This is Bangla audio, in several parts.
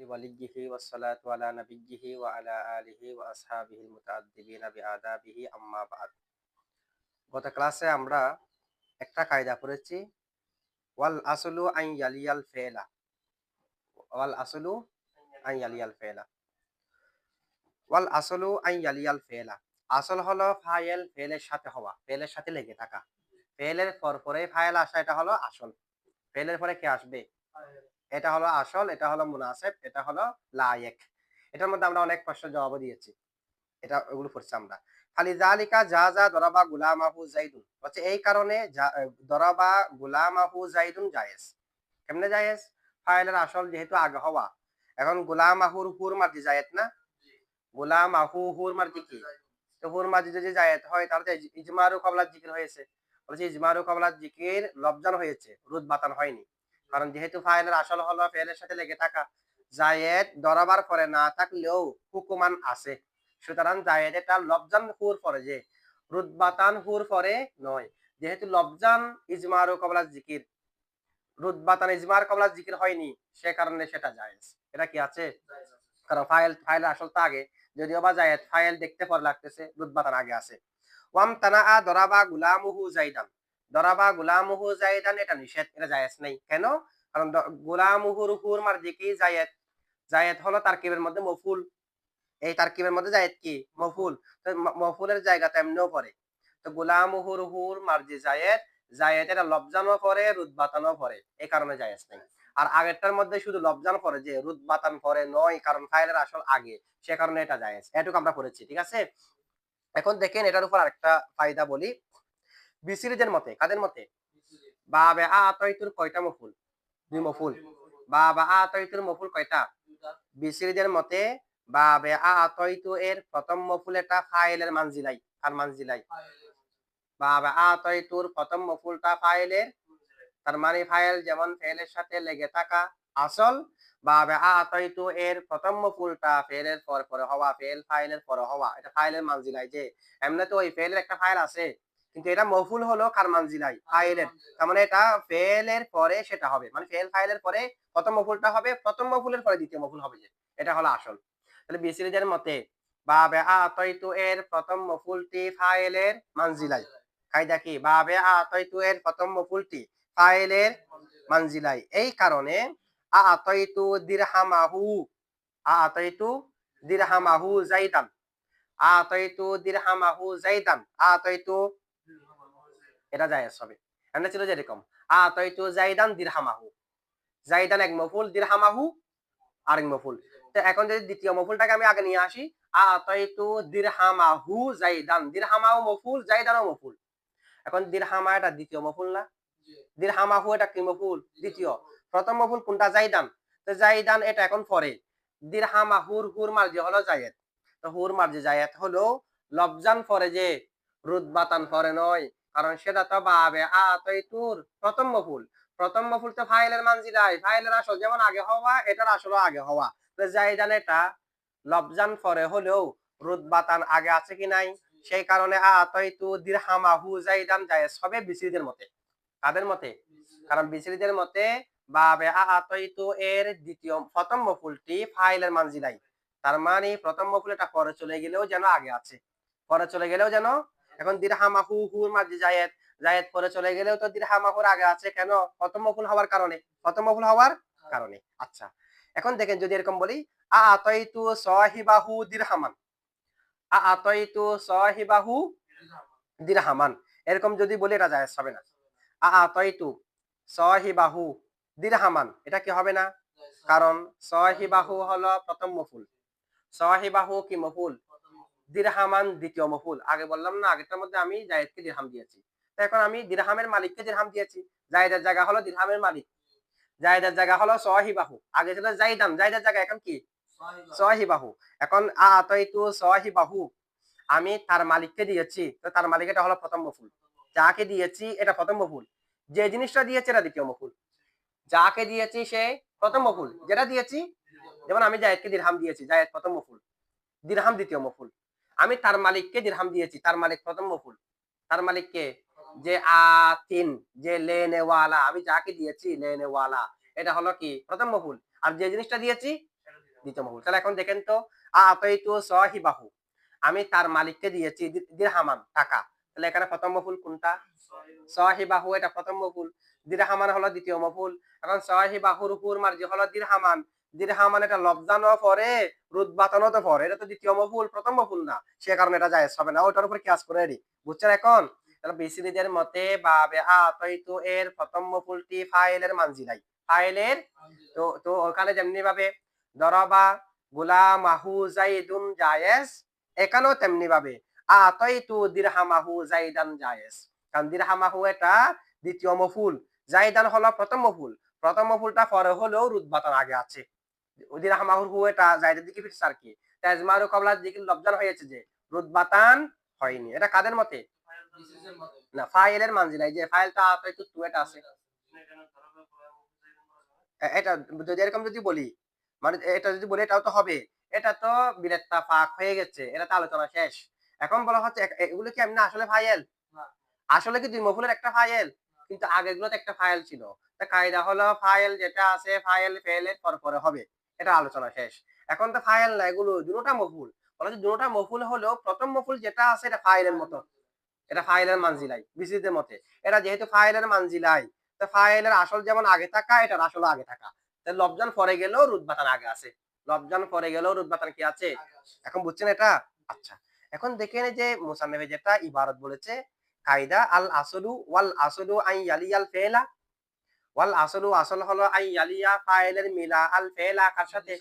وليه والصلاة على نبيه وعلى آله وأصحابه المتأدبين بآدابه أما بعد গত ক্লাসে আমরা একটা কায়দা পড়েছি ওয়াল আসলু আন ইয়ালিয়াল ফেলা ওয়াল আসলু আন ইয়ালিয়াল ফেলা ওয়াল আসলু আন ইয়ালিয়াল ফেলা আসল হলো ফাইল ফেলের সাথে হওয়া ফেলের সাথে লেগে থাকা ফেলের পরে ফাইল আসা এটা হলো আসল ফেলের পরে কে আসবে এটা হলো আসল এটা হলো মুনাসেব এটা হলো লায়েক এটার মধ্যে আমরা অনেক প্রশ্ন জবাব দিয়েছি এটা ওগুলো পড়ছি আমরা খালি জালিকা যা যা দরাবা গুলামাহু জাইদুন হচ্ছে এই কারণে দরাবা গুলামাহু জাইদুন জায়েজ কেমনে জায়েজ ফাইলের আসল যেহেতু আগে হওয়া এখন গুলামাহুর হুর মার্জি জায়েজ না গুলামাহু হুর মার্জি কি তো হুর মার্জি যদি জায়েজ হয় তাহলে তো ইজমারু কবলা জিকির হয়েছে বলছে ইজমারু কবলা জিকির লবজান হয়েছে রুদ বাতান হয়নি কারণ যেহেতু ফাইলের আসল হলো ফেলের সাথে লেগে থাকা জায়েদ দরাবার পরে না থাকলেও হুকুমান আছে সুতরাং জায়েদ এটা লবজান হুর পরে যে রুদবাতান হুর পরে নয় যেহেতু লবজান ইজমার ও কবলা জিকির রুদবাতান ইজমার কবলা জিকির হয়নি সে কারণে সেটা জায়েজ এটা কি আছে কারণ ফাইল আসল তো আগে যদিও বা জায়েদ ফাইল দেখতে পরে লাগতেছে রুদবাতান আগে আছে ওয়াম তানাআ দরাবা গুলামুহু জাইদান দরাবা গুলামুহু জাইদান এটা নিষেধ এটা জায়েজ নাই কেন কারণ গুলামুহুর হুর মার্জি কি জায়েদ জায়েদ হলো তারকিবের মধ্যে মফুল এই তারকিবের মধ্যে জায়েদ কি মফুল তো মফুলের জায়গাতে এমনিও পড়ে তো গুলামুহুর হুর মার্জি জায়েদ জায়েদ এটা লবজানও পড়ে রুদবাতানও পড়ে এই কারণে জায়েজ নাই আর আগেরটার মধ্যে শুধু লবজান পড়ে যে রুদবাতান পড়ে নয় কারণ ফাইলের আসল আগে সে কারণে এটা জায়েজ এটুকু আমরা পড়েছি ঠিক আছে এখন দেখেন এটার উপর আরেকটা ফায়দা বলি বিসিরিজের মতে কাদের মতে বাবে আতাইতুর কয়টা মফুল দুই মফুল বাবা আতাইতুর মফুল কয়টা বিসিরিজের মতে বাবে আতাইতু এর প্রথম মফুল এটা ফাইলের মানজিলাই আর মানজিলাই বাবে আতাইতুর প্রথম মফুলটা ফাইলের তার মানে ফাইল যেমন ফেলের সাথে লেগে থাকা আসল বাবে আতাইতু এর প্রথম মফুলটা ফেলের পরে হওয়া ফাইলের পরে হওয়া এটা ফাইলের মানজিলাই যে এমনি তো ওই ফেলের একটা ফাইল আছে কিন্তু এটা মফুল হলো কার মানজিলাই ফাইলের তার মানে এটা ফেলের পরে সেটা হবে মানে ফাইলের পরে প্রথম মফুলটা হবে প্রথম মফুলের পরে দ্বিতীয় মফুল হবে যে এটা হলো আসল তাহলে বিসিরিজের মতে বাবে আতাইতু এর প্রথম মফুলটি ফাইলের মানজিলাই কায়দা কি বাবে আতাইতু এর প্রথম মফুলটি ফাইলের মানজিলাই এই কারণে আতাইতু দিরহামাহু আতাইতু দিরহামাহু জাইদান আতাইতু দিরহামাহু জাইদান আতাইতু এটা জায়েজ হবে এমন ছিল যেরকম আতাইতু জাইদান দিরহামাহু জাইদান এক মফুল দিরহামাহু আরেক মফুল তো এখন যদি দ্বিতীয় মফুলটাকে আমি আগে নিয়ে আসি আতাইতু দিরহামাহু জাইদান দিরহামাহু মফুল জাইদানও মফুল এখন দিরহামা এটা দ্বিতীয় মফুল না দিরহামাহু এটা কি মফুল দ্বিতীয় প্রথম মফুল কোনটা জাইদান তো জাইদান এটা এখন পরে দিরহামাহুর হুর মার্জি হলো জায়েদ তো হুর মার্জি জায়েদ হলো লবজান পরে যে রুদবাতান পরে নয় কারণ সেটা তো বাবে আতাইতুর প্রথম মফুল তো ফাইলের মানজিলাই ফাইলের আসল যেমন আগে হওয়া এটার আসলে আগে হওয়া তো জাইদান এটা লবজান পরে হলেও রুদবাতান আগে আছে কি নাই সেই কারণে আতাইতু দিরহামাহু জাইদান জায়েজ হবে বিসিরিদের মতে কাদের মতে কারণ বিসিরিদের মতে বাবে আতাইতু এর প্রথম মফুলটি ফাইলের মানজিলাই তার মানে প্রথম মফুল এটা পরে চলে গেলেও যেন আগে আছে পরে চলে গেলেও যেন এখন দিরহামাহু হুর মার্জি জায়েদ জায়েদ পরে চলে গেলেও তো দিরহামাহুর আগে আছে কেন প্রথম মফুল হওয়ার কারণে আচ্ছা এখন দেখেন যদি এরকম বলি আতাইতু সাহিবাহু দিরহামান আতাইতু সাহিবাহু দিরহামান এরকম যদি বলি এটা জায়েজ হবে না আতাইতু সাহিবাহু দিরহামান এটা কি হবে না কারণ সাহিবাহু হলো প্রথম মফুল সাহিবাহু কি মফুল দিরহামান দ্বিতীয় মফুল আগে বললাম না আগেরটার মধ্যে আমি জায়েদকে দিরহাম দিয়েছি তো এখন আমি দিরহামের মালিককে দিরহাম দিয়েছি জায়েদের জায়গা হলো দিরহামের মালিক জায়েদের জায়গা হলো সাহিবাহু আগে ছিল জাইদান জায়েদের জায়গা এখন কি সাহিবাহু এখন আতাইতু সাহিবাহু আমি তার মালিককে দিয়েছি তো তার মালিক এটা হলো প্রথম মফুল যাকে দিয়েছি এটা প্রথম মফুল যে জিনিসটা দিয়েছে এটা দ্বিতীয় মফুল যাকে দিয়েছি সে প্রথম মফুল যেটা দিয়েছি যেমন আমি জায়েদকে দিরহাম দিয়েছি জায়েদ প্রথম মফুল দিরহাম দ্বিতীয় মফুল আমি তার মালিককে দিরহাম দিয়েছি তার মালিক প্রথম মফুল তার মালিককে যে আতিন যে লেনেওয়ালা আমি যাকে দিয়েছি লেনেওয়ালা এটা হলো কি প্রথম মফুল আর যে জিনিসটা দিয়েছি দ্বিতীয় মফুল। তাহলে এখন দেখেন তো আতাইতু সাহিবাহু, আমি তার মালিককে দিয়েছি দিরহামান টাকা। তাহলে এখানে প্রথম মফুল কোনটা? সাহিবাহু, এটা প্রথম মফুল। দিরহামান হলো দ্বিতীয় মফুল। এখন সাহিবাহুর উপর মার্জি হলো দিরহামান। দিরহামান এটা লফজানো পরে রুতবাতানো তো পরে, এটা তো দ্বিতীয় মফুল, প্রথম মফুল না, সে কারণে এটা জায়েজ হবে না। ওটার উপর কিয়াস করে রেডি, বুঝছেন এখন? তাহলে বিসিরিদের মতে বাবে আতাইতু এর প্রথম মফুলটি ফাইলের মানজিলাই, ফাইলের। তো ওখানে যেমনি ভাবে দরাবা গুলামাহু জাইদুন জায়েজ, এখানেও তেমনি ভাবে আতাইতু দিরহামাহু জাইদান জায়েজ। কারণ দিরহামাহু এটা দ্বিতীয় মফুল, জাইদান হলো প্রথম মফুল। প্রথম মফুলটা পরে হলেও রুতবাতান আগে আছে। দিরহামাহুর হু এটা জাইদের দিকে ফিরছে আর কি। তাজমারু কবলার দিকে লবজান হয়েছে যে রুতবাতান হয়নি। এটা কাদের মতে? না, ফাইলের মানজিলায় যে ফাইলটা আতাইতু তু এটা আছে। এটা যদি এরকম যদি বলি, মানে এটা যদি বলি এটাও তো হবে, এটা তো বিলেত্তাফাক হয়ে গেছে, এটা তো আলোচনা শেষ। এখন বলা হচ্ছে এগুলো কি এমনি আসলে ফাইল? আসলে কি দুই মফুলের একটা ফাইল? কিন্তু আগেগুলোতে একটা ফাইল ছিল। তা কায়দা হলো ফাইল যেটা আছে ফাইল ফেলের পরে হবে, এটা আলোচনা শেষ। এখন তো ফাইল না, এগুলো দুটোটা মফুল। বলা হচ্ছে দুটোটা মফুল হলেও প্রথম মফুল যেটা আছে এটা ফাইলের মতো, এটা ফাইলের মানজিলাই বিসিদের মতে। এটা যেহেতু ফাইলের মানজিলাই, তো ফাইলের আসল যেমন আগে থাকা, এটার আসল আগে থাকা। তাহলে লবজান পরে গেলেও রুতবাতান আগে আছে, লবজান পরে গেলেও রুতবাতান কি আছে? এখন বুঝছেন এটা? আচ্ছা, এখন দেখেন যে মুসান্নিফে যেটা ইবারত বলেছে, কায়দা আল আসলু ওয়াল আসলু আই ইয়ালিয়াল ফেলা, ওয়াল আসলু আসল হলো আই ইয়ালিয়া ফাইলের মিলা আল ফেলা কার সাথে?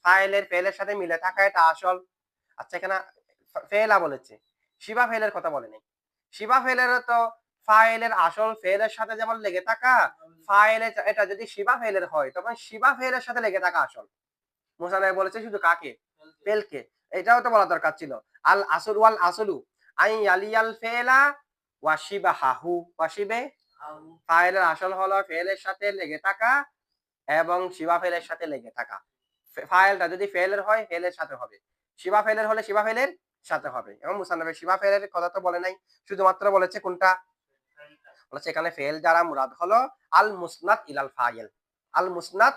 ফাইলের ফেলের সাথে মিলে থাকা, এটা আসল। আচ্ছা, এখানে ফেলা বলেছে, শিবা ফেলের কথা বলেনি। শিবা ফেলের তো ফাইলের আসল ফেলের সাথে যেমন লেগে থাকা, ফাইলে এটা যদি শিবা ফেলের হয় তখন শিবা ফেলের সাথে লেগে থাকা আসল। মুসানবী বলেছে শুধু কাকে? ফেলকে। এটাও তো বলা দরকার ছিল। আল আসল ওয়াল আসলু আই ইয়ালিয়াল ফেলা ওয়াশিবাহাহু, ওয়াশিবে ফাইলের আসল হলো ফেলের সাথে লেগে থাকা এবং শিবা ফেলের সাথে লেগে থাকা। ফাইলটা যদি ফেলের হয় ফেলের সাথে হবে, শিবা ফেলের হলে শিবা ফেলের সাথে হবে। এবং মুসান্নফে শিবা ফেলের কথা তো বলে নাই, শুধুমাত্র বলেছে কোনটা? বলেছে এখানে ফেল যারা মুরাদ হলো আল মুসনাদ ইলাল ফাইল, আল মুসনাদ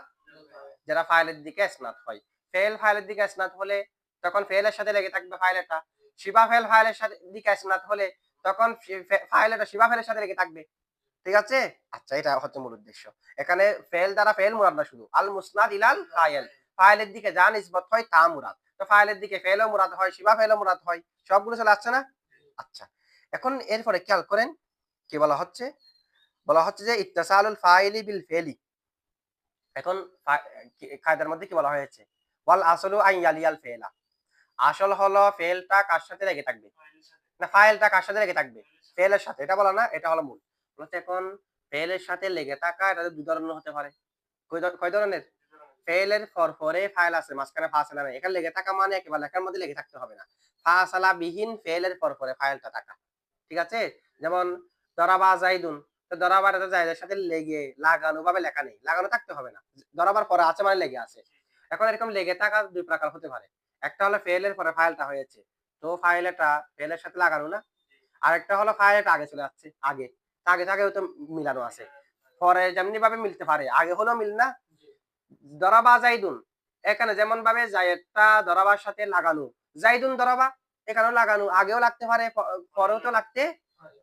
যারা ফাইলের দিকে ইসনাদ হয়। ফেল ফাইলের দিকে ইসনাদ হলে তখন ফেলের সাথে লেগে থাকবে ফাইলটা। শিবা ফেল ফাইলের সাথে দিকে ইসনাদ হলে তখন ফাইলটা শিবা ফেলের সাথে লেগে থাকবে। ঠিক আছে? আচ্ছা, এটা হচ্ছে মূল উদ্দেশ্য। এখানে ফেল দ্বারা ফেল মুরাদ না, শুধু আল মুসনাদ ইলাল ফাইল, ফাইলের দিকে যা নিসবত হয় তা মুরাদ। তো ফাইলের দিকে ফেলও মুরাদ হয়, শিবা ফেলও মুরাদ হয়, সবগুলো চলে আসছে না? আচ্ছা, এখন এরপরে খেয়াল করেন কি বলা হচ্ছে। বলা হচ্ছে যে ইত্তাসালুল ফাইলি বিল ফেলি। এখন কায়দার মধ্যে কি বলা হয়েছে? ওয়াল আসলু আই ইয়ালিয়াল ফেলা, আসল হলো ফেলটা কার সাথে লেগে থাকবে, না ফাইলটা কার সাথে লেগে থাকবে? ফেলের সাথে। এটা বলা না, এটা হলো মূল। বলতে এখন ফেলের সাথে লেগে থাকা এটা দুই ধরনের হতে পারে। কয় ধরনের? ফেলের পরে ফাইল আছে, মাঝখানে ফাসলা নাই, এখানে লেগে থাকা মানে একেবারে লেখার মধ্যে লেগে থাকতে হবে না, ফাসলা বিহীন ফেলের পরে ফাইলটা থাকা। ঠিক আছে? যেমন দরাবা জাইদুন, তো দরাবার এটা জাইদের সাথে লেগে লাগানো ভাবে লেখা নেই, লাগানো থাকতে হবে না, দরাবার পরে আছে মানে লেগে আছে। এখন এরকম লেগে থাকা দুই প্রকার হতে পারে। একটা হলো ফেলের পরে ফাইলটা হয়েছে, তো ফাইলটা ফেলের সাথে লাগানো না। আরেকটা হলো ফাইলটা আগে চলে যাচ্ছে, আগে আগে থাকে তো মিলানো আছে, পরে যেমনি ভাবে মিলতে পারে আগে হলো মিল না। দরাবা জাইদুন, এখানে যেমন ভাবে জায়েদটা দরাবার সাথে লাগানো, জাইদুন দরাবা, এখানেও লাগানো, আগেও লাগতে পারে পরেও তো লাগতে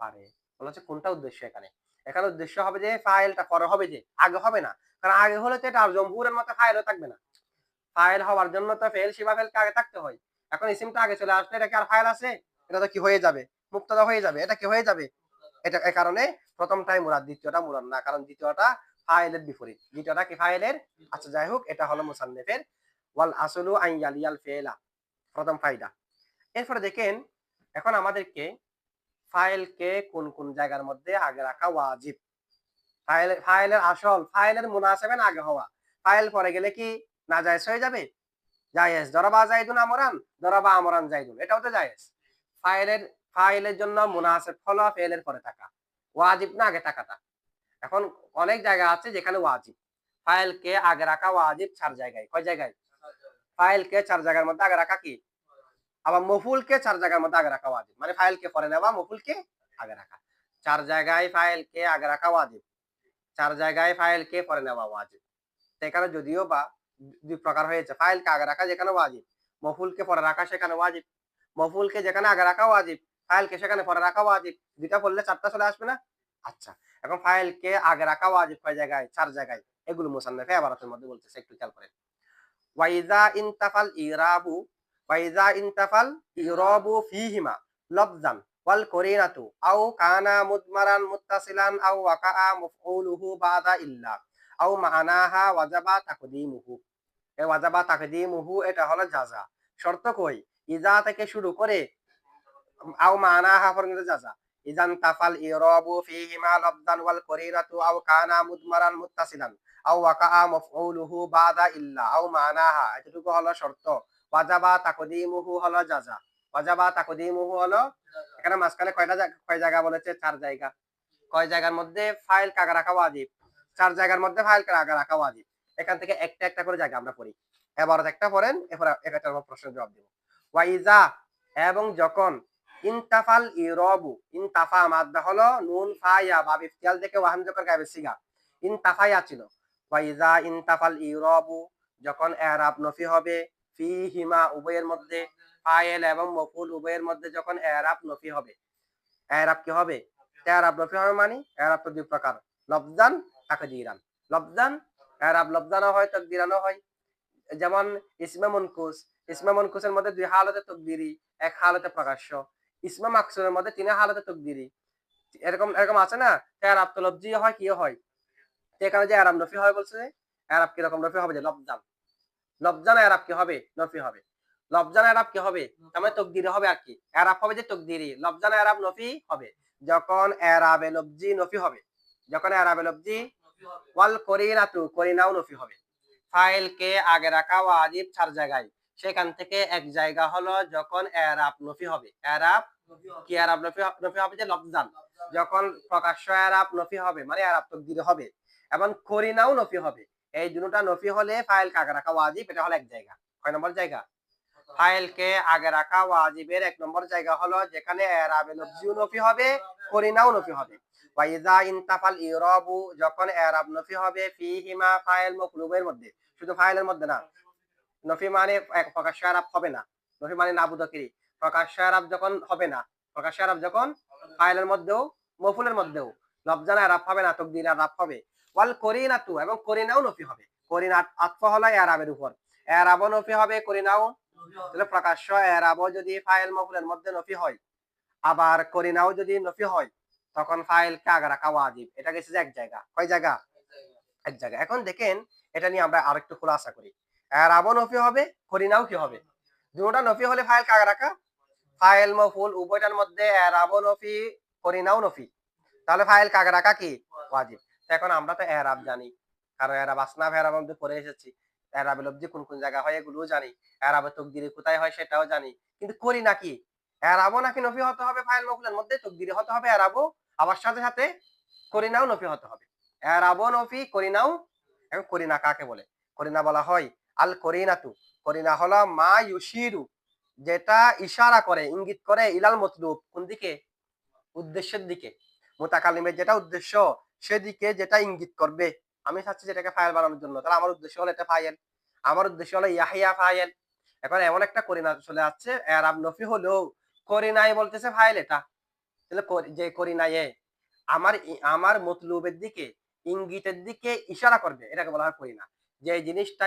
পারে। বলা হচ্ছে কোনটা উদ্দেশ্য এখানে? এখানে উদ্দেশ্য হবে যে ফাইলটা পরে হবে, যে আগে হবে না। কারণ আগে হলে তো এটা জমহুরের মতো ফাইলও থাকবে না। ফাইল হওয়ার জন্য তো ফেল শিবা ফেলকে আগে থাকতে হয়। এখন ইসিমটা আগে চলে আসলে এটা কি আর ফাইল আছে? এটা তো কি হয়ে যাবে? মুক্তদা হয়ে যাবে। এটা কি হয়ে যাবে? এটা এই কারণে প্রথমটাই মুরাদ, দ্বিতীয়টা মুরাদ না, কারণ দ্বিতীয়টা ফাইলের বিপরীত, দ্বিতীয়টা কি ফাইলের। আচ্ছা, যাই হোক, এটা হলো মুসান্নিফের ওয়াল আসলু আন ইয়ালিয়াল ফেলা, প্রথম ফায়দা। এরপরে দেখেন, এখন আমাদেরকে ফাইলকে কোন কোন জায়গার মধ্যে আগে রাখা ওয়াজিব। ফাইলের আসল ফাইলের মুনাসেবেন আগে হওয়া, ফাইল পরে গেলে কি নাজায়েজ হয়ে যাবে? জায়েজ। দরাবা জাইদুন আমরান, দরাবা আমরান জাইদুন, এটাও তো জায়েজ। ফাইলের ফাইলের জন্য মুনাসেব হলো ফেলের পরে থাকা, ওয়াজিব না আগে থাকাটা। এখন অনেক জায়গা আছে যেখানে ওয়াজিব, ফাইলকে আগে রাখা ওয়াজিব 4 জায়গায়। কয় জায়গায়? ফাইলকে 4 জায়গার মধ্যে আগে রাখা কি? আবার মফুলকে 4 জায়গার মধ্যে আগে রাখা ওয়াজিব, মানে ফাইলকে পরে নেওয়া, মফুলকে আগে রাখা। 4 জায়গায় ফাইলকে আগে রাখা ওয়াজিব, 4 জায়গায় ফাইলকে পরে নেওয়া ওয়াজিব। এখানে যদিও বা দুই প্রকার হয়েছে। ফাইলকে আগে রাখা যেখানে ওয়াজিব, মফুলকে পরে রাখা সেখানে ওয়াজিব। মফুলকে যেখানে আগে রাখা ওয়াজিব, ফাইলকে সেখানে পরে রাখা ওয়াজিব। ২ টা পড়লে ৪ টা চলে আসবে না? আচ্ছা। এখন ফাইলকে আগে রাখা ওয়াজিব কয় জায়গায়? ৪ জায়গায়। এগুলো মুসান্নাফে ইবারাতের মধ্যে বলতেছে, একটু খেয়াল করেন। ওয়াইজা ইনতাফাল ইরাবু ওয়াইজা ইনতাফাল ইরাবু ফিহিমা লফজান ওয়াল করিনাতু আও কানা মুদমারান মুত্তাসিলান আও ওয়াকাআ মাফউলুহু বাদা ইল্লা আও মা'নাহা ওয়াজাবা তাকদিমুহু। এই ওয়াজাবা তাকদিমুহু এটা হলো জাযা। শর্ত কই? ইজা থেকে শুরু করে আও মা'নাহা পর্যন্ত জাযা। ইজান তাফাল ইরাবু ফিহিমা লফজান ওয়াল করিনাতু আও কানা মুদমারান মুত্তাসিলান আও ওয়াকাআ মাফউলুহু বাদা ইল্লা আও মা'নাহা, এতটুকু হলো শর্ত। ওয়াজাবা তাকদিমুহু হলো জাযা। ওয়াজাবা তাকদিমুহু হলো, এখানে মাঝখানে কয় জায়গা বলেছে? ৪ জায়গা। কয় জায়গার মধ্যে ফাইল কাগা রাখা ওয়াজিব? ৪ জায়গার মধ্যে ফাইল কাগা রাখা ওয়াজিব। এখান থেকে একটা একটা করে জায়গা আমরা পড়ি। এবারে একটা পড়েন, এরপর এটার প্রশ্নের জবাব দেব। ওয়াইজা, এবং যখন, ইনতাফাল ইরাবু, ইনতাফা মাদ্দা হলো নুন ফা ইয়া বাব ইফতিয়াল থেকে ওয়াহাম জকর গায়েবের সিগা। ইনতাফায়া ছিল। ওয়াইজা ইনতাফাল ইরাবু, যখন এরাব নফি হবে, ফিহিমা উভয়ের মধ্যে, ফাইল এবং মফউল উভয়ের মধ্যে যখন এরাব নফি হবে। এরাব কি হবে? এরাব নফি হবে মানে এরাব তো দুই প্রকার, লফজান তাকদীরান। লফজান, এরাব লফজানও হয় তাকদীরানও হয়। যেমন ইসমে মুনকুস, ইসমে মুনকুসের মধ্যে ২ হালতে তাকদীরি, ১ হালতে প্রকাশ্য। ইসমে মাকসুরের মধ্যে ৩ হালতে তাকদীরি। এরকম এরকম আছে না? এরাব তো লফজি হয়, কি হয়? এখানে যে এরাব নফি হয় বলছে, এরাব কি রকম নফি হবে? যে লফজান, লফজান এরাব কি হবে? নফি হবে। লফজান এরাব কি হবে? তার মানে তাকদীরি হবে আর কি। এরাব হবে যে তাকদীরি, লফজান এরাব নফি হবে। যখন এরাবে লফজি নফি হবে, যখন এরাবে লফজি ওয়াল করিনাতু, করিনাও নফি হবে। ফাইলকে আগে রাখা ওয়াজিব ৪ জায়গায়। সেখান থেকে এক জায়গা হলো যখন এরাব নফি হবে। এরাব কি? এরাব নফি হবে যে লফজান। যখন প্রকাশ্য এরাব নফি হবে মানে এরাব তাকদীরি হবে, এবং করিনাও নফি হবে। এই দুটোটা নফি হলে ফাইলকে আগে রাখা ওয়াজিব, এটা হলো এক জায়গা। কয় নম্বর জায়গা? ফাইলকে আগে রাখা ওয়াজিবের ১ নম্বর জায়গা হলো যেখানে এরাবে লফজিও নফি হবে, করিনাও নফি হবে। ওয়াইজা ইনতাফাল ইরাবু, যখন এরাব নফি হবে, ফিহিমা ফাইল মকলুবের মধ্যে, শুধু ফাইলের মধ্যে না। নফি মানে প্রকাশ্য এরাব হবে না। নফি মানে নাবুদকিরি। প্রকাশ্য এরাব যখন হবে না, প্রকাশ্য এরাব যখন ফাইলের মধ্যেও মফুলের মধ্যেও, লফজান এরাব হবে না, তাকদীর এরাব হবে। ওয়াল করিনাতু, এবং করিনাও নফি হবে। করিনা আতফ হলো এরাবের উপর, এরাবও নফি হবে, করিনাও। তাহলে প্রকাশ্য এরাবও যদি ফাইল মফুলের মধ্যে নফি হয়, আবার করিনাও যদি নফি হয়, তখন ফাইলকে আগে রাখা ওয়াজিব। এটা গেছে যে এক জায়গা। কয় জায়গা? এক জায়গা। এখন দেখেন, এটা নিয়ে আমরা আরেকটু খোলাসা করি। এরাবও নফি হবে, করিনাও কি হবে? দুটোটা নফি হলে ফাইল কাগা রাখা, ফাইল মফুল উভয়টার মধ্যে এরাবও নফি, করিনাও নফি, তাহলে ফাইল কাগা রাখা কি? ওয়াজিব। এখন আমরা তো এরাব জানি, কারণ এরাব আসনাফ এরাবের মধ্যে পড়ে এসেছি। এরাবে লফজি কোন কোন জায়গা হয় এগুলোও জানি, এরাবে তাকদীরি কোথায় হয় সেটাও জানি। কিন্তু করিনা কি? এরাবও নাকি নফি হতে হবে ফাইল মফুলের মধ্যে, তাকদীরি হতে হবে এরাবও, আবার সাথে সাথে করিনাও নফি হতে হবে। এরাবও নফি, করিনাও। এখন করিনা কাকে বলে? করিনা বলা হয় আল করিনাতু। করিনা হলো মা ইউশিরু, যেটা ইশারা করে, ইঙ্গিত করে, ইলাল মতলুব, কোন দিকে? উদ্দেশ্যের দিকে। মুতাকাল্লিমের যেটা উদ্দেশ্য, সেদিকে যেটা ইঙ্গিত করবে। আমি চাচ্ছি যেটাকে ফাইল বানানোর জন্য, তাহলে আমার উদ্দেশ্য হলো এটা ফাইল। আমার উদ্দেশ্য হলো ইয়াহিয়া ফাইল। এখন এমন একটা করিনা চলে আসছে, এরাব নফি হলেও করিনাই বলতেছে ফাইল এটা। তাহলে যে করিনায়ে আমার মতলুবের দিকে, ইঙ্গিতের দিকে ইশারা করবে, এটাকে বলা হয় করিনা। যে জিনিসটা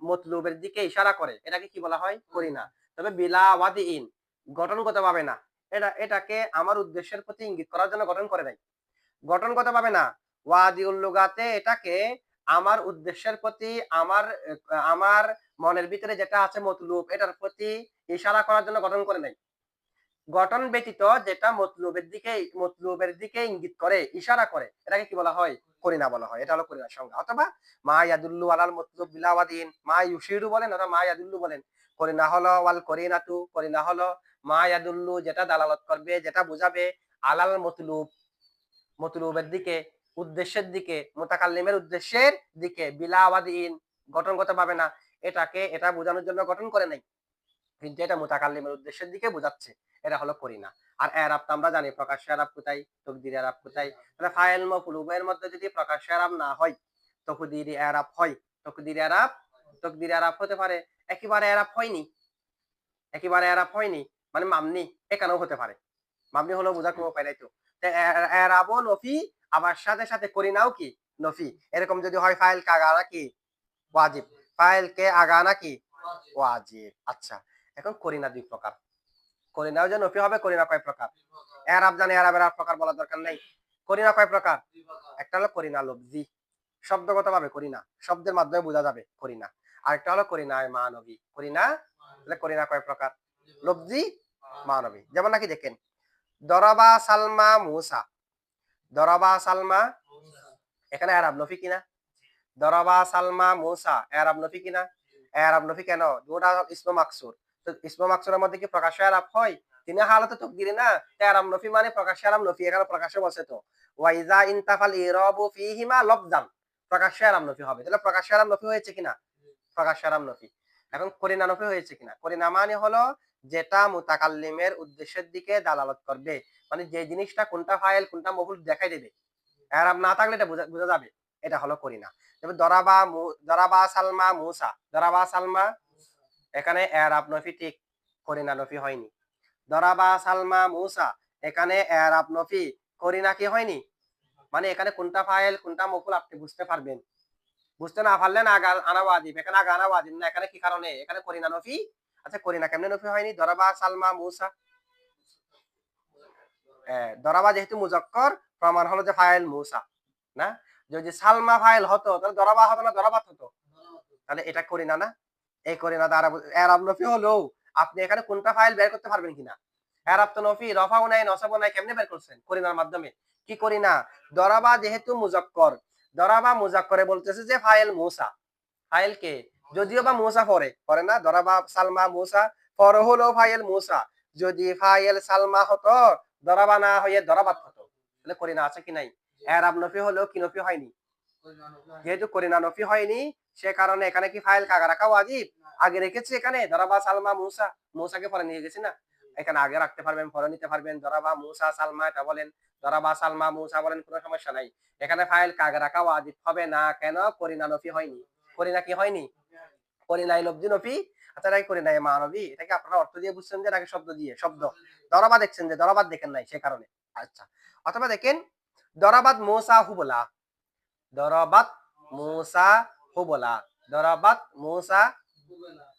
মতলুবের দিকে ইশারা করে, এটাকে কি বলা হয়? করিনা। তবে বিলা ওয়াদিইন, গঠনগত ভাবে না। এটাকে আমার উদ্দেশ্যের প্রতি ইঙ্গিত করার জন্য গঠন করে নাই, গঠনগত ভাবে না। ওয়াদিউল লুগাতে এটাকে আমার উদ্দেশ্যের প্রতি, আমার মনের ভিতরে যেটা আছে মতলুব, এটার প্রতি ইশারা করার জন্য গঠন করে নাই। গঠন ব্যতীত যেটা মতলুবের দিকে ইঙ্গিত করে, ইশারা করে, এটাকে কি বলা হয়? করিনা বলা হয়। এটা হলো করিনার সংজ্ঞা। অথবা মা ইয়াদুল্লু আলাল মতলুব বিলা ওয়াদিন, মা ইউশিরু বলেন অথবা মা ইয়াদুল্লু বলেন। করিনা হলো ওয়াল করিনাতু, করিনা হলো মা ইয়াদুল্লু, যেটা দালালত করবে, যেটা বোঝাবে, আলাল মতলুব, মতলুবের দিকে, উদ্দেশ্যের দিকে, মুতাকাল্লিমের উদ্দেশ্যের দিকে, বিলা ওয়াদিন, গঠনগত ভাবে না। এটা বোঝানোর জন্য গঠন করে নাই, কিন্তু এটা মুতাকাল্লিমের উদ্দেশ্যের দিকে বোঝাচ্ছে, এটা হলো করিনা। আর এরাব তো আমরা জানি প্রকাশ্য এরাব কোথায়, তাকদীর এরাব কোথায়। তাহলে ফাইল মফউল উভয়ের মধ্যে যদি প্রকাশ্য এরাব না হয়, তাকদীর এরাব হয়। তাকদীর এরাব তকদির এরাব হতে পারে, একেবারে এরাব হয়নি, একেবারে এরাব হয়নি মানে মামনি, এখানেও হতে পারে। মামনি হলো বোঝার কোনো উপায় নাই তো। এরাবও নফি, আবার সাথে সাথে করিনাও কি নফি। এরকম যদি হয় ফাইল কে আগানা কি ওয়াজিব, ফাইল কে আগানা কি ওয়াজিব। আচ্ছা, এখন করিনা দুই প্রকার। করিনাও যে নফি হবে, করিনা কয় প্রকার? এরাব জানে, এরাবের আর প্রকার বলার দরকার নাই। করিনা কয় প্রকার? একটা হলো করিনা লফজি, শব্দগতভাবে করিনা, শব্দের মাধ্যমে বোঝা যাবে করিনা। আরেকটা হলো করিনা মানবী। করিনা, তাহলে করিনা কয় প্রকার? লফজি, মানবী। যেমন নাকি দেখেন, দরাবা সালমা মুসা, দরাবা সালমা, এখানে এরাব নফি কিনা? দরাবা সালমা মুসা এরাব নফি কিনা? এরাব নফি কেন? দুটা ইসমে মাকসুর। তো ইসমে মাকসুরের মধ্যে কি প্রকাশ্য এরাব হয়? তিনি হালাতে তাকদিরে না, এরাব নফি মানে প্রকাশ্য এরাব নফি, এখানে প্রকাশ্য বসে তো। ওয়া ইজা ইনতাফাল ইরাবু ফিহিমা লফজান, প্রকাশ্য এরাব নফি হবে। তাহলে প্রকাশ্য এরাব নফি হয়েছে কিনা? প্রকাশ্য এরাব নফি। এখন করিনা নফি হয়েছে কিনা? করিনা মানে হলো যেটা মুতাকাল্লিমের উদ্দেশ্যের দিকে দালালত করবে, মানে যে জিনিসটা কোনটা ফাইল কোনটা মফুল দেখাই দেবে। এরাব না থাকলে এটা বোঝা যাবে, এটা হলো করিনা। যেমন দরাবা সালমা মুসা, দরাবা সালমা, এখানে এরাব নফি ঠিক, করিনা নফি হয়নি। দরাবা সালমা মুসা, এখানে এরাব নফি, করিনা কি হয়নি, মানে এখানে কোনটা ফাইল কোনটা মফুল আপনি বুঝতে পারবেন। বুঝতে না পারলেন আগা আনা ওয়াজিব, এখানে আগা আনা ওয়াজিব না, এখানে কি কারণে? এখানে করিনা নফি। আচ্ছা, করিনা কেমনে নফি হয়নি? দরাবা সালমা মুসা, দরাবা যেহেতু মুজাক্কর, প্রমাণ হলো যে ফাইল মুসা না। যদি সালমা ফাইল হতো তাহলে দরাবা হতো না দরাবাত হতো, তাহলে এটা করিনা না। এই করিনা দ্বারা এরাব নফি হলেও আপনি এখানে কোনটা ফাইল বের করতে পারবেন কিনা? এরাব তো নফি, রফাও নাই নসবও নাই, কেমনে বের করছেন? করিনার মাধ্যমে। কি করিনা? দরাবা যেহেতু মুজাক্কর, দরাবা মুজাক্করে বলতেছে যে ফাইল মুসা, ফাইল কে? যদিও বা মুসা পরে না, দরাবা সালমা মুসা পরে হলো ফাইল মুসা। যদি ফাইল সালমা হতো, দরাবা না হয়ে দরাবাত হতো। তাহলে করিনা আছে কি নাই? এরাব নফি হলেও কি নফি হয়নি? যেহেতু করিনা নফি হয়নি, সে কারণে এখানে কি ফাইল কাগা রাখা ওয়াজিব? আগে রেখেছি এখানে দরাবা সালমা মুসা, মুসাকে পরে নিয়ে গেছি না, এখানে আগে রাখতে পারবেন, পরে নিতে পারবেন। দরাবা মুসা সালমা এটা বলেন, দরাবা সালমা মুসা বলেন, কোনো সমস্যা নাই। এখানে ফাইল কাগা রাখা ওয়াজিব হবে না, কেন? করিনা নফি হয়নি। করিনা কি হয়নি? করিনাই লফজি নফি। আচ্ছা, এটা করিনাই মানবী, এটাকে আপনারা অর্থ দিয়ে বুঝছেন যে নাকি শব্দ দিয়ে? শব্দ। দরাবা দেখছেন যে, দরাবাত দেখেন নাই সে কারণে। আচ্ছা, অথবা দেখেন দরাবাত মুসা হুবলা, দরাবাত মুসা হুবলা, দরাবাত মুসা।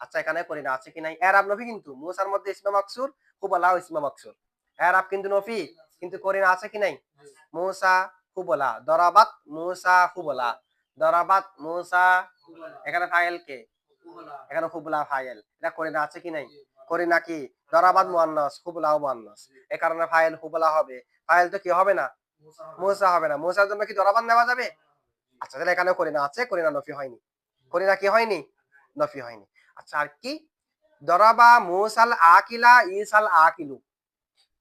আচ্ছা, এখানে করিনা আছে কি নাই? এরাব নফি কিন্তু, মুসার মধ্যে ইসমে মাকসুর, হুবলাও ইসমে মাকসুর। এরাব কিন্তু নফি, কিন্তু করিনা আছে কি নাই? মুসা হুবলা, দরাবাত মুসা হুবলা, দরাবাত মুসা। এখানে ফাইল কে? এখানে হুবলা ফাইল, এটা করিনা আছে কি নাই? করিনা কি? দরাবাত মুয়ান্নাস, হুবলাও মুয়ান্নাস, এই কারণে ফাইল হুবলা হবে। ফাইল তো কি হবে না? মুসা হবে না। মুসার জন্য কি দরাবাত নেওয়া যাবে? আচ্ছা, তাহলে এখানে করিনা আছে, করিনা নফি হয়নি। করিনা কি হয়নি? নফি হয়নি। আচ্ছা, আর কি? দরাবা মুসাল আকিলা ইসাল আকিলু,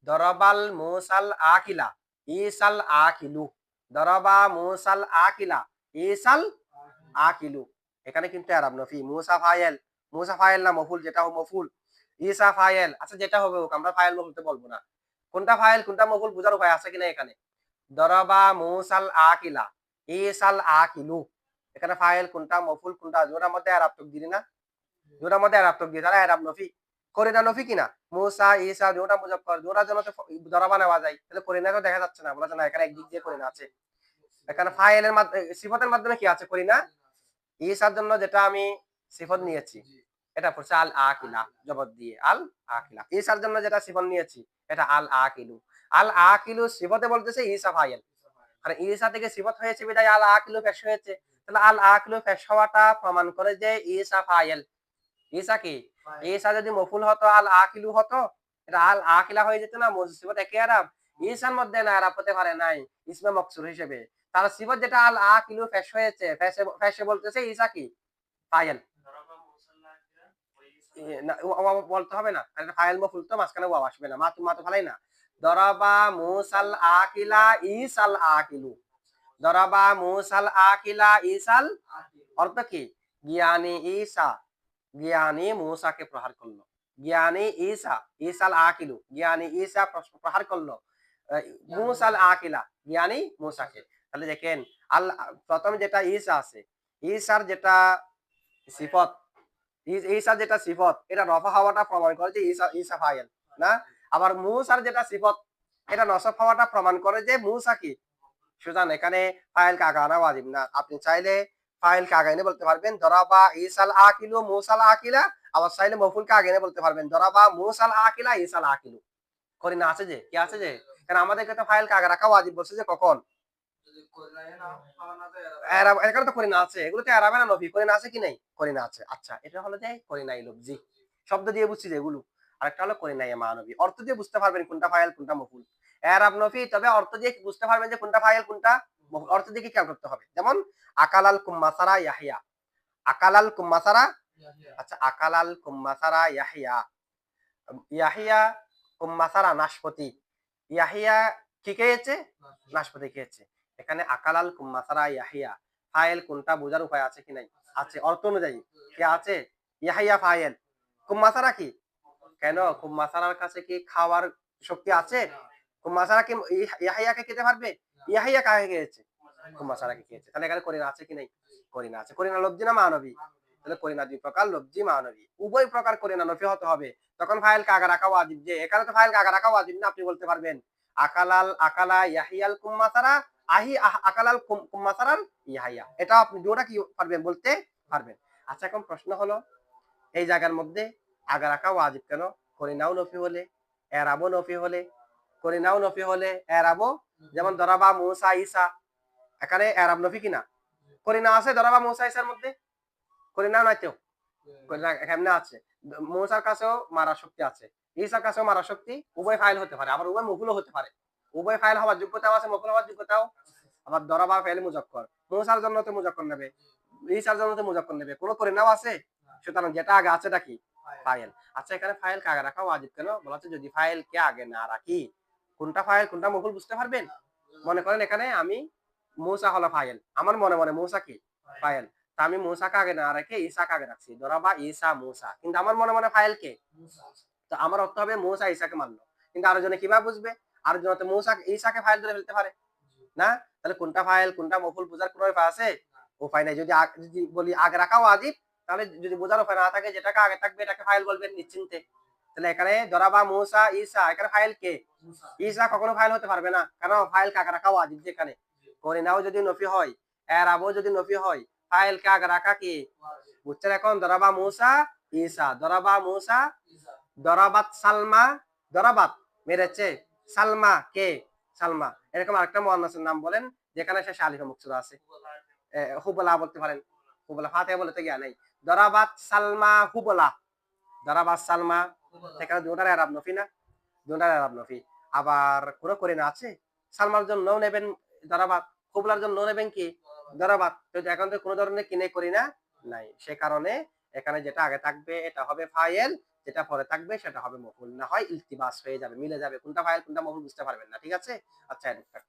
দরাবাল মুসাল আকিলা ইসাল আকিলু, দরাবা মুসাল আকিলা ইসাল আকিলু। এখানে কিন্তু আরব নফি। মুসা ফাইল, মুসা ফাইল না মফুল, যেটা মফুল। ইসা ফাইল, আচ্ছা যেটা হবে হোক, আমরা ফাইল মফুলতে বলবো না। কোনটা ফাইল কোনটা মফুল বোঝার উপায় আছে কিনা এখানে? দরাবা মুসাল আকিলা ইসাল আকিলু, এখানে ফাইল কোনটা মফুল কোনটা? জোড়ার মধ্যে আরব তকদির না, জোড়ার মধ্যে আরব তকদির, তাহলে আরব নফি। করিনা নফি কিনা? মুসা ইসা জোড়া মুজাক্কর, জোড়ার জন্য তো দরাবা নেওয়া যায়, তাহলে করিনা তো দেখা যাচ্ছে না, বলা যায় না এখানে একদিক দিয়ে করিনা আছে। এখানে ফাইলের মাধ্যমে সিফাতের মাধ্যমে কি আছে? করিনা। ইসার জন্য যেটা আমি সিফত নিয়েছি, এটা পড়ছে আল আকিলা, জবর দিয়ে আল আকিলা। ইসার জন্য যেটা সিফত নিয়েছি, এটা আল আকিলু। আল আকিলু সিফতে বলতেছে ইসা ফাইল, আর ইসা থেকে সিফত হয়েছে বিদায় আল আকিলু পেশ হয়েছে। তাহলে আল আকিলু পেশ হওয়াটা প্রমাণ করে যে ইসা ফাইল। ইসা কি? ইসা যদি মফুল হতো আল আকিলু হতো, এটা আল আকিলা হয়ে যেত না? সিফত একই আরাম। ইসার মধ্যে না আরাম হতে পারে নাই ইসমে মকসুর হিসেবে। তার সিফত যেটা আল আকিলু পেশ হয়েছে, পেশে বলতেছে ইসা কি? ফাইল। বলতে হবে না, ফাইল মফুল তো মাঝখানে ওয়াও আসবে না, মা তো ফালাই না। দরাবা মুসাল আকিলা ইসাল আকিলু, দরাবা মুসাল আকিলা ইসাল, অর্থ কি? জ্ঞানী ঈসা জ্ঞানী মূসাকে প্রহার করলো। জ্ঞানী ঈসা ঈসাল আকিলু, জ্ঞানী ঈসা প্রহার করলো মূসাল আকিলা, জ্ঞানী মূসাকে। তাহলে দেখেন আল প্রথম যেটা ঈসা আছে, ঈসার যেটা সিফত, ঈসা যেটা সিফত এটা রফা হওয়াটা প্রমাণ করে যে ঈসা ঈসা ফাইল না। আবার মুসার যেটা সিফত এটা নসব হওয়াটা প্রমাণ করে যে মুসা কি। সুতরাং এখানে ফাইল কে আগে আনা ওয়াজিব না। আপনি চাইলে ফাইল কে আগে এনে বলতে পারবেন দরাবা ঈসাল আকিলু মুসাল আকিলা। আবার চাইলে মফুল কে আগে এনে বলতে পারবেন দরাবা মুসাল আকিলা ঈসাল আকিলু। করিনা আছে যে কি আছে যে, কারণ আমাদেরকে তো ফাইল কে আগে রাখা ওয়াজিব বলছে যে কখন এরাব, এখানে তো করিনা আছে, এগুলো তো এরাবে না নফি, করিনা আছে কি নাই, করিনা আছে। আচ্ছা এটা হলো যে করিনাই লফজি, শব্দ দিয়ে বুঝছি যে এগুলো। আরেকটা হলো করিনাই মানবী, অর্থ দিয়ে বুঝতে পারবেন কোনটা ফাইল কোনটা মফুল। এরাব নফি, তবে অর্থ দিয়ে বুঝতে পারবেন যে কোনটা ফাইল কোনটা মফুল, অর্থ দিয়ে কি খেয়াল করতে হবে। যেমন আকালাল কুম্মাসারা ইয়াহিয়া, আকালাল কুম্মাসারা। আচ্ছা আকালাল কুম্মাসারা ইয়াহিয়া, ইয়াহিয়া কুম্মাসারা নাশপতি, ইয়াহিয়া কি খেয়েছে, নাশপতি খেয়েছে। এখানে আকালাল কুম্মাসারা ইয়াহিয়া ফাইল কোনটা বোঝার উপায় আছে কি নাই, আছে। অর্থ অনুযায়ী কি আছে, ইয়াহিয়া ফাইল, কুম্মাসারা কি, কেন কুম্মাসারার কাছে কি খাওয়ার শক্তি আছে, কুম্মাসারা কি ইয়াহিয়াকে খেতে পারবে, ইয়াহিয়া কাকে খেয়েছে, কুম্মাসারাকে খেয়েছে। তাহলে এখানে করিনা আছে কি নাই, করিনা আছে। করিনা লব্জি না মানবী, তাহলে করিনা দুই প্রকার, লব্জি মানবী, উভয় প্রকার করিনা নফি হতে হবে। তখন ফাইল কাগা রাখা ওয়াজিব, যে এখানে তো ফাইল কাগা রাখা ওয়াজিব না। আপনি বলতে পারবেন আকালাল আকালা ইয়াহিয়াল কুম্মাসারা আহি আকালাল কুম্মাসারাল ইয়াহিয়া, এটা আপনি দুটোটা কি পারবেন বলতে পারবেন। আচ্ছা এখন প্রশ্ন হলো এই জায়গার মধ্যে আগা রাখা ওয়াজিব কেন, করিনাও নফি হলে এরাবো নফি হলে, করিনাও নফি হলে এরাবো, যেমন দরাবা মুসা ঈসা, এখানে এরাব নফি কিনা, করিনা আছে দরাবা মুসা ঈসার মধ্যে, করিনা নাই তো, করিনা এখানে আছে। মুসার কাছেও মারার শক্তি আছে, ঈসার কাছেও মারার শক্তি, উভয় ফাইল হতে পারে, আবার উভয় মফুলও হতে পারে। উভয় ফাইল হওয়ার যোগ্যতাও আছে, মফুল হওয়ার যোগ্যতাও। আবার দরাবা ফাইল মুজাক্কর, মুসার জন্য তো মুজাক্কর নেবে, ঈসার জন্য তো মুজাক্কর নেবে, কোনো করিনাও আছে। সুতরাং যেটা আগে আছে এটা কি, ফাইল। আচ্ছা এখানে ফাইল কে আগে রাখা ওয়াজিব কেন, বলা হচ্ছে যদি ফাইল কে আগে না রাখি কোনটা ফাইল কোনটা মফুল বুঝতে পারবেন। মনে করেন এখানে আমি মুসা হলো ফাইল, আমার মনে মনে মুসা কি ফাইল, তা আমি মুসাকে আগে না রেখে ঈসাকে আগে রাখছি, দরাবা ঈসা মুসা, কিন্তু আমার মনে মনে ফাইল কে, তো আমার অর্থ হবে মুসা ঈসাকে মানলো। কিন্তু আরেকজনে কিভাবে বুঝবে, আরেকজনে তো মুসা ঈসাকে ফাইল ধরে ফেলতে পারে না। তাহলে কোনটা ফাইল কোনটা মফুল বোঝার কোনো উপায় আছে, উপায় নাই। যদি যদি বলি আগে রাখা ওয়াজিব, তাহলে যদি বোঝার উপায় না থাকে যেটাকে আগে থাকবে এটাকে ফাইল বলবেন নিশ্চিন্তে। তাহলে এখানে দরাবা মুসা ঈসা, এখানে ফাইল কে, ঈসা কখনো ফাইল হতে পারবে না, কারণ ফাইল কে আগে রাখা ওয়াজিব। যেখানে করিনাও যদি নফি হয় এরাবও যদি নফি হয়, ফাইল কে আগে রাখা কি, বুঝছেন। এখন দরাবা মুসা ঈসা, দরাবা মুসা, দরাবাত সালমা, দরাবাত মেরেছে, সালমা কে, সালমা। এরকম আরেকটা মুয়ান্নাসের নাম বলেন যেখানে সে আলিফে মকসুরা আছে, হুবলা বলতে পারেন, হুবলা, ফাতিহা বলতে গিয়া নাই। দরাবাত সালমা হুবলা, দরাবাত সালমা, সেখানে দুটার এরাব নফি না, দুটার এরাব নফি। আবার কোন করিনা আছে, সালমার জন্য নেবেন দরাবাত, হুবলার জন্য নেবেন কি দরাবাত, তো এখন তো কোনো ধরনের কিনে করি না নাই, সে কারণে এখানে যেটা আগে থাকবে এটা হবে ফাইল, যেটা পরে থাকবে সেটা হবে মফুল, না হয় ইলতিবাস হয়ে যাবে, মিলে যাবে, কোনটা ফাইল কোনটা মফুল বুঝতে পারবেন না। ঠিক আছে, আচ্ছা এটা